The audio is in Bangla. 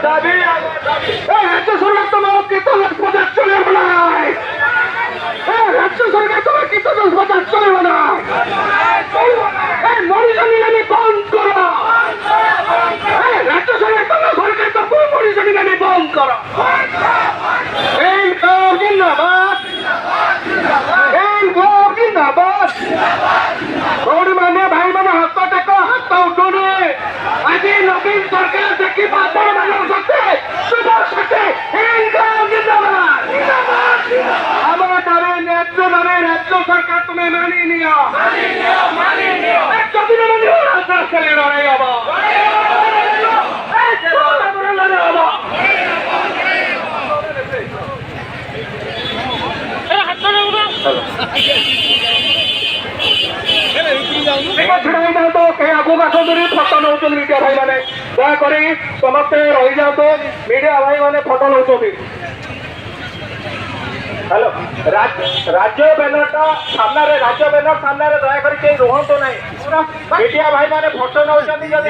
দাবি রাজ্য সরকার তোমার কীর্তনের প্রচার চলিব না। রাজ্য সরকার তোমার কীর্তনের প্রচার চলিব না। মরিজনী বন্ধ করো। রাজ্য সরকার তোমার সরকার তো মরিজনী বন্ধ করো। এই জিন্দাবাদ, এই জিন্দাবাদ। গৌরী মানে ভাই মানে হাত টাকা হাত উঠোনে আজি নবীন সরকার দেখি বাপর মানুষ সাথে তোমার সাথে আমার দাবি ন্যায্য মানে রাজ্য সরকার তুমি মানিয়ে নিও। যদি না মানিও রাজধানী লড়াই হব। ଛିଡ଼ା ହେଇଯାଆନ୍ତୁ, କେହି ଆଗକୁ ଆସନ୍ତୁନି, ଫଟୋ ନେଉଛନ୍ତି ମିଡିଆ ଭାଇ ମାନେ, ଦୟାକରି ସମସ୍ତେ ରହିଯାଆନ୍ତୁ। ମିଡିଆ ଭାଇ ମାନେ ଫଟୋ ନେଉଛନ୍ତି। ହ୍ୟାଲୋ, ରାଜ୍ୟ ବ୍ୟାନରଟା ସାମ୍ନାରେ, ରାଜ୍ୟ ବ୍ୟାନର ସାମ୍ନାରେ ଦୟାକରି କେହି ରୁହନ୍ତୁ ନାହିଁ। ମିଡିଆ ଭାଇ ମାନେ ଫଟୋ ନେଉଛନ୍ତି, ଯଦି